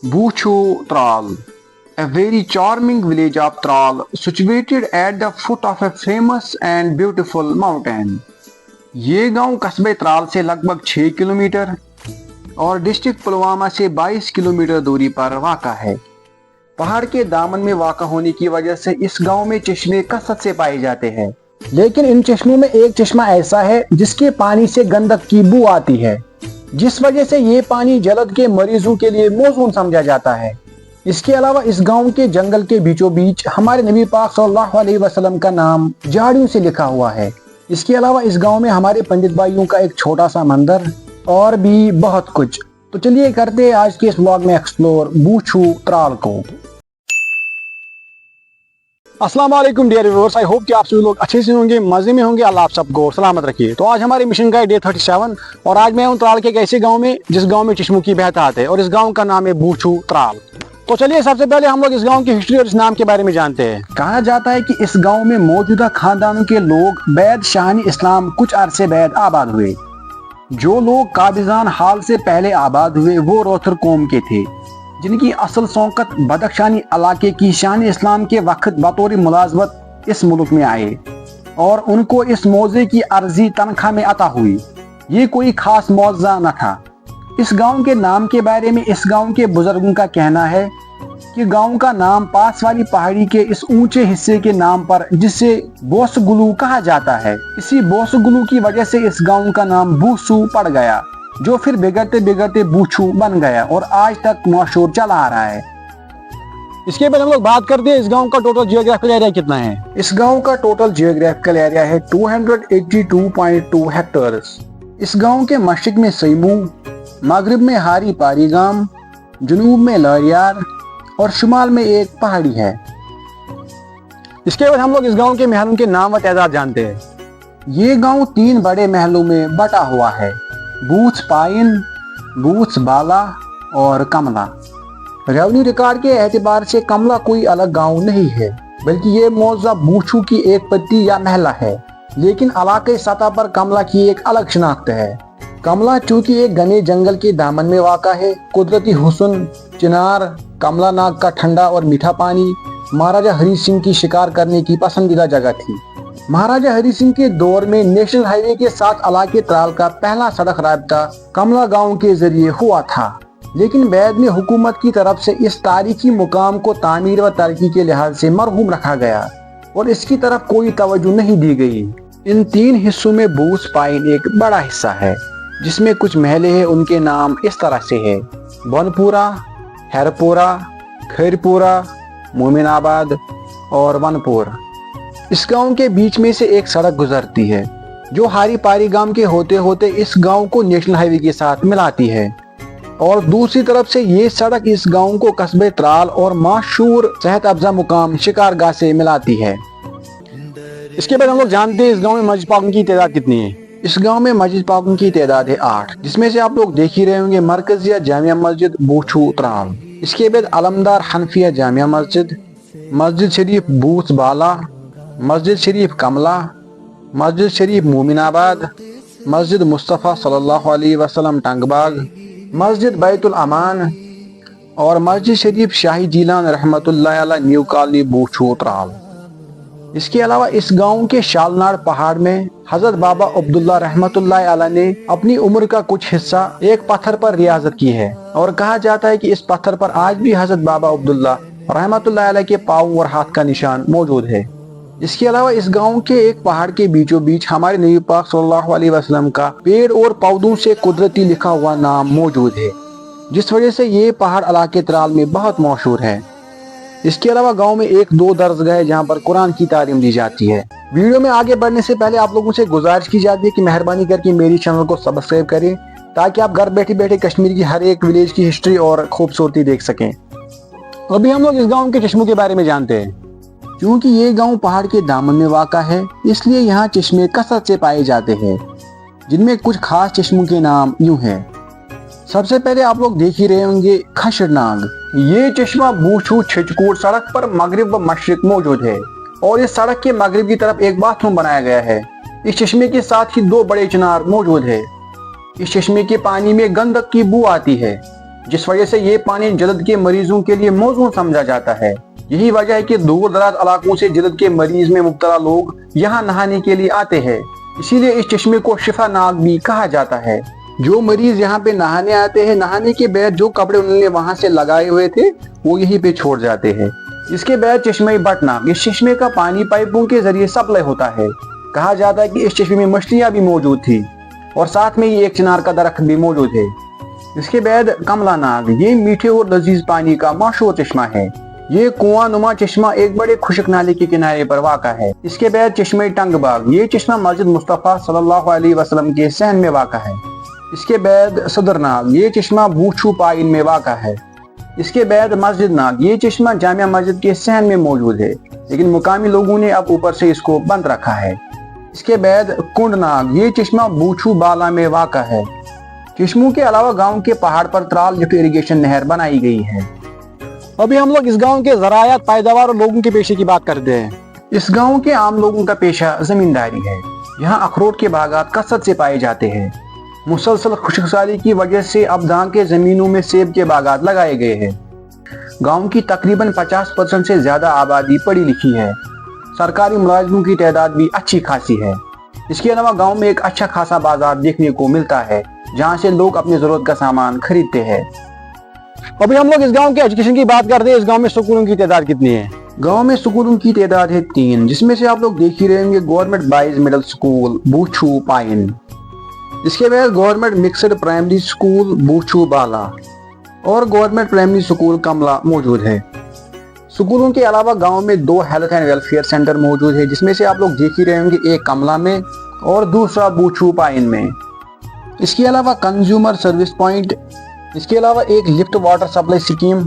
Buchu Tral, a very charming village of Tral, situated at the foot of a famous and beautiful mountain. ये गांव कस्बे त्राल से लगभग 6 kilometre और district Pulwama से 22 किलोमीटर दूरी पर वाक़ा है। पहाड़ के दामन में वाक़ा होने की वजह से इस गांव में चश्मे कसरत से पाए जाते हैं, लेकिन इन चश्मों में एक चश्मा ऐसा है जिसके पानी से गंधक की बू आती है, जिस वजह से ये पानी जलद के मरीजों के लिए मौजूद समझा जाता है। इसके अलावा इस गांव के जंगल के बीचों बीच हमारे नबी पाक सल्लल्लाहु अलैहि वसल्लम का नाम झाड़ियों से लिखा हुआ है। इसके अलावा इस गांव में हमारे पंडित भाइयों का एक छोटा सा मंदिर और भी बहुत कुछ। तो चलिए करते हैं आज के इस व्लॉग में एक्सप्लोर बूचू त्राल को। अस्सलाम वालेकुम डियर व्यूअर्स, आई होप कि आप सभी लोग अच्छे से होंगे, मजे में होंगे। अल्लाह आप सबको सलामत रखिए। तो आज हमारे मिशन का है डे 37 और आज मैं हूं त्राल के एक ऐसे गांव में जिस गांव में चश्मों की बहतात है और इस गांव का नाम है बूचू त्राल। तो चलिए सबसे पहले हम लोग इस गांव की हिस्ट्री और इस नाम के बारे में जानते हैं। कहा जाता है कि इस गांव में मौजूदा खानदानों के लोग बैद शाही इस्लाम कुछ अरसे बाद आबाद हुए। जो लोग काबिजान हाल से पहले आबाद हुए वो रोथर कौम के थे, जिनकी असल सौकत बदख्शानी इलाके की शान इस्लाम के वक्त बतौर मुलाजमत इस मुल्क में आए और उनको इस मौजे की अर्जी तनख्वाह में अता हुई। ये कोई खास मौजा न था। इस गांव के नाम के बारे में इस गांव के बुजुर्गों का कहना है कि गांव का नाम पास वाली पहाड़ी के इस ऊंचे हिस्से के नाम पर, जिसे बोसगुलू कहा जाता है, इसी बोसगुलू की वजह से इस गांव का नाम बूसू पड़ गया, जो फिर बिगड़ते बिगड़ते बूचू बन गया और आज तक मशहूर चला आ रहा है। इसके बाद हम लोग बात करते हैं इस गांव का टोटल जियोग्राफिकल एरिया कितना है। इस गांव का टोटल जियोग्राफिकल एरिया है 282.2 हेक्टेयर्स। इस गांव के मशरिक में सईमू, मगरिब में हारी पारी गाम, जनूब में लहरियार और शुमाल में एक पहाड़ी है। इसके बाद हम लोग इस गांव के महलों के नाम व तादाद जानते हैं। ये गांव 3 बड़े महलों में बटा हुआ है, बूथ पाइन, बूथ बाला और कमला। रेवेन्यू रिकॉर्ड के एतबार से कमला कोई अलग गांव नहीं है, बल्कि ये मौजा बूचू की एक पत्ती या महला है, लेकिन इलाके सतह पर कमला की एक अलग शनाख्त है। कमला चूंकि एक घने जंगल के दामन में वाक़ा है, कुदरती हुस्न, चिनार, कमला नाग का ठंडा और मीठा पानी महाराजा हरी सिंह की शिकार करने की पसंदीदा जगह थी। महाराजा हरी सिंह के दौर में नेशनल हाईवे के साथ इलाके त्राल का पहला सड़क राब्ता कमला गांव के जरिए हुआ था, लेकिन बाद में हुकूमत की तरफ से इस तारीखी मुकाम को तामीर व तरक्की के लिहाज से मरहूम रखा गया और इसकी तरफ कोई तवज्जो नहीं दी गई। इन 3 हिस्सों में बूस पाइन एक बड़ा हिस्सा है, जिसमें कुछ महले हैं। उनके नाम इस तरह से है: बनपुरा, हैरपुरा, खैरपुरा, मोमिनाबाद और वनपुर। इस गांव के बीच में से एक सड़क गुजरती है जो हारी पारी गांव के होते होते इस गांव को नेशनल हाईवे के साथ मिलाती है, और दूसरी तरफ से ये सड़क इस गांव को कस्बे त्राल और मशहूर सेहत अफजा मुकाम शिकारगाह से मिलाती है। इसके बाद हम लोग जानते हैं इस गांव में मस्जिद पाकों की तादाद कितनी है। इस गांव में मस्जिद पाकों की तादाद है 8, जिसमें से आप लोग देख ही रहे होंगे मरकजिया जामिया मस्जिद बूचू त्राल, इसके बाद अलमदार हनफिया जामिया मस्जिद, मस्जिद शरीफ बूथ बाला, मस्जिद शरीफ कमला, मस्जिद शरीफ मोमिनाबाद, मस्जिद मुस्तफ़ा सल्लल्लाहु अलैहि वसल्लम टंगबाग, मस्जिद बैतुल अमान और मस्जिद शरीफ शाही जीलान रहमतुल्लाह अलैह न्यू कॉलोनी बूचू त्राल। इसके अलावा इस गांव के शालनाड़ पहाड़ में हजरत बाबा अब्दुल्ला रहमतुल्लाह अलैह ने अपनी उम्र का कुछ हिस्सा एक पत्थर पर रियाजत की है और कहा जाता है कि इस पत्थर पर आज भी हजरत बाबा अब्दुल्ला रहमतुल्लाह अलैह के पाँव और हाथ का निशान मौजूद है। इसके अलावा इस गांव के एक पहाड़ के बीचों बीच हमारे नबी पाक सल्लल्लाहु अलैहि वसल्लम का पेड़ और पौधों से कुदरती लिखा हुआ नाम मौजूद है, जिस वजह से ये पहाड़ इलाके त्राल में बहुत मशहूर है। इसके अलावा गांव में 1-2 दरसगाह है जहां पर कुरान की तालीम दी जाती है। वीडियो में आगे बढ़ने से पहले आप लोगों से गुजारिश की जाती है कि मेहरबानी करके मेरी चैनल को सब्सक्राइब करें, ताकि आप घर बैठे बैठे कश्मीर की हर एक विलेज की हिस्ट्री और खूबसूरती देख सकें। अभी हम लोग इस गाँव के चश्मों के बारे में जानते हैं। क्योंकि ये गांव पहाड़ के दामन में वाक़ा है, इसलिए यहाँ चश्मे कसरत से पाए जाते हैं, जिनमें कुछ खास चश्मों के नाम यूं हैं। सबसे पहले आप लोग देख ही रहे होंगे खशरनाग। ये चश्मा बूचू छिचकूट सड़क पर मगरिब व मशरिक मौजूद है और इस सड़क के मगरिब की तरफ एक बाथरूम बनाया गया है। इस चश्मे के साथ ही 2 बड़े चिनार मौजूद है। इस चश्मे के पानी में गंधक की बू आती है। جس وجہ سے یہ پانی جلد کے مریضوں کے لیے موزوں سمجھا جاتا ہے۔ یہی وجہ ہے کہ دور دراز علاقوں سے جلد کے مریض میں مبتلا لوگ یہاں نہانے کے لیے آتے ہیں، اسی لیے اس چشمے کو شفا ناگ بھی کہا جاتا ہے۔ جو مریض یہاں پہ نہانے آتے ہیں، نہانے کے بعد جو کپڑے انہوں نے وہاں سے لگائے ہوئے تھے وہ یہیں پہ چھوڑ جاتے ہیں۔ اس کے بعد چشمے بٹ ناگ، اس چشمے کا پانی پائپوں کے ذریعے سپلائی ہوتا ہے۔ کہا جاتا ہے کہ اس چشمے میں مچھلیاں بھی موجود تھی اور ساتھ میں یہ ایک چنار کا درخت بھی موجود ہے۔ اس کے بعد کملا ناگ، یہ میٹھے اور لذیذ پانی کا مشہور چشمہ ہے۔ یہ کنواں نما چشمہ ایک بڑے خشک نالے کے کنارے پر واقع ہے۔ اس کے بعد چشمہ ٹنگ باغ، یہ چشمہ مسجد مصطفیٰ صلی اللہ علیہ وسلم کے صحن میں واقع ہے۔ اس کے بعد صدر ناگ، یہ چشمہ بوچھو پائن میں واقع ہے۔ اس کے بعد مسجد ناگ، یہ چشمہ جامع مسجد کے صحن میں موجود ہے، لیکن مقامی لوگوں نے اب اوپر سے اس کو بند رکھا ہے۔ اس کے بعد کنڈ ناگ، یہ چشمہ بوچھو بالا میں واقع ہے۔ چشموں کے علاوہ گاؤں کے پہاڑ پر ترال لفٹ اریگیشن نہر بنائی گئی ہے۔ ابھی ہم لوگ اس گاؤں کے زراعت، پیداوار اور لوگوں کے پیشے کی بات کرتے ہیں۔ اس گاؤں کے عام لوگوں کا پیشہ زمینداری ہے۔ یہاں اخروٹ کے باغات کثرت سے پائے جاتے ہیں۔ مسلسل خشک سالی کی وجہ سے اب دھان کے زمینوں میں سیب کے باغات لگائے گئے ہیں۔ گاؤں کی تقریباً 50% سے زیادہ آبادی پڑھی لکھی ہے۔ سرکاری ملازموں کی تعداد بھی اچھی خاصی ہے۔ اس کے علاوہ گاؤں میں ایک اچھا خاصا بازار دیکھنے کو ملتا ہے جہاں سے لوگ اپنی ضرورت کا سامان خریدتے ہیں۔ ابھی ہم لوگ اس گاؤں کے ایجوکیشن کی بات کرتے ہیں۔ اس گاؤں میں سکولوں کی تعداد کتنی ہے؟ گاؤں میں سکولوں کی تعداد ہے 3، جس میں سے آپ لوگ دیکھ ہی رہے ہوں گے government boys middle school Bochoo پائن، اس کے بعد government mixed primary school Bochoo بالا اور گورنمنٹ پرائمری سکول کملا موجود ہے۔ سکولوں کے علاوہ گاؤں میں 2 ہیلتھ اینڈ ویلفیئر سینٹر موجود ہے، جس میں سے آپ لوگ دیکھ ہی رہے ہوں گے ایک کملا میں اور دوسرا بوچھو پائن میں۔ اس کے علاوہ کنزیومر سروس پوائنٹ، اس کے علاوہ ایک lift water supply scheme,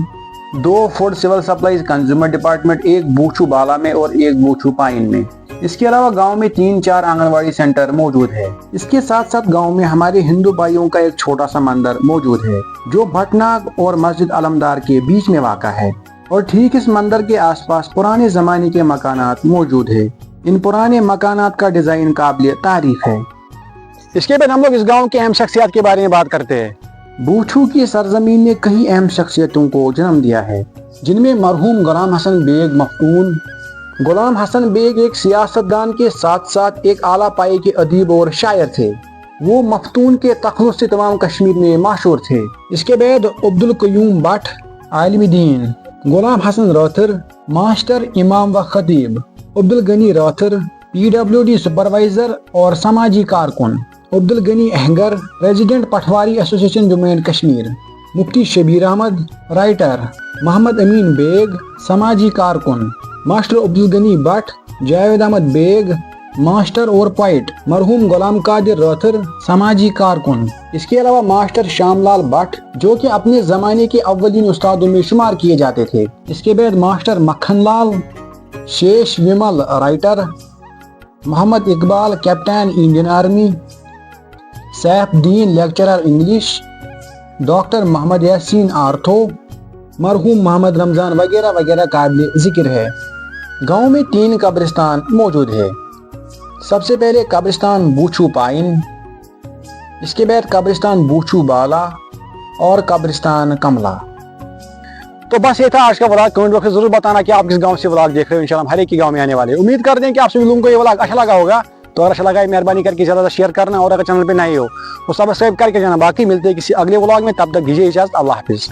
2 food civil supplies consumer department, ایک بوچھو بالا میں اور ایک بوچھو پائن میں۔ اس کے علاوہ گاؤں میں 3-4 آنگن واڑی سینٹر موجود ہے۔ اس کے ساتھ ساتھ گاؤں میں ہمارے ہندو بھائیوں کا ایک چھوٹا سا مندر موجود ہے جو بھٹناگ اور مسجد علمدار کے بیچ میں واقع ہے، اور ٹھیک اس مندر کے آس پاس پرانے زمانے کے مکانات موجود ہیں۔ ان پرانے مکانات کا ڈیزائن قابل تعریف ہے۔ اس کے بعد ہم لوگ اس گاؤں کے اہم شخصیات کے بارے میں بات کرتے ہیں۔ بوچھو کی سرزمین نے کئی اہم شخصیتوں کو جنم دیا ہے، جن میں مرحوم غلام حسن بیگ مفتون۔ غلام حسن بیگ ایک سیاستدان کے ساتھ ساتھ ایک اعلیٰ پائے کے ادیب اور شاعر تھے۔ وہ مفتون کے تخلص سے تمام کشمیر میں مشہور تھے۔ اس کے بعد Abdul Qayyum but, Alam then, Ghulam Hassan Rather, master امام و خطیب، عبدالغنی راتھر، PWD سپروائزر اور سماجی کارکن، Abdul Ghani Ahanger, president patwari association Jammu and Kashmir, Mufti Shabir Ahmad, writer, Mohammad Amin Beg, سماجی کارکن، ماسٹر عبدالغنی بٹ، جاوید احمد بیگ، ماسٹر اور پوائٹ، مرحوم غلام قادر راتھر، سماجی کارکن۔ اس کے علاوہ ماسٹر شام لال بٹ جو کہ اپنے زمانے کے اولین استادوں میں شمار کیے جاتے تھے۔ اس کے بعد master Makhan Lal, Shesh Vimal writer, Mohammad Iqbal captain Indian army, Saif uddin lecturer English, doctor Mohammad Yasin ortho, مرحوم محمد رمضان وغیرہ وغیرہ قابل ذکر ہے۔ گاؤں میں 3 قبرستان موجود ہے۔ سب سے پہلے قبرستان بوچھو پائن، اس کے بعد قبرستان بوچھو بالا اور قبرستان کملا۔ تو بس یہ تھا آج کا ولاگ۔ کمنٹ باکس میں ضرور بتانا کہ آپ کس گاؤں سے ولاگ دیکھ رہے ہو۔ انشاءاللہ ہم ہر ایک کی گاؤں میں آنے والے ہیں۔ امید کرتے ہیں کہ آپ سبھی لوگوں کو یہ ولاگ اچھا لگا ہوگا۔ تو اگر اچھا لگا ہے مہربانی کر کے زیادہ سے شیئر کرنا، اور اگر چینل پہ نئے ہو تو سبسکرائب کر کے جانا۔ باقی ملتے ہیں کسی اگلے ولاگ میں، تب تک دیجیے اجازت۔ اللہ حافظ۔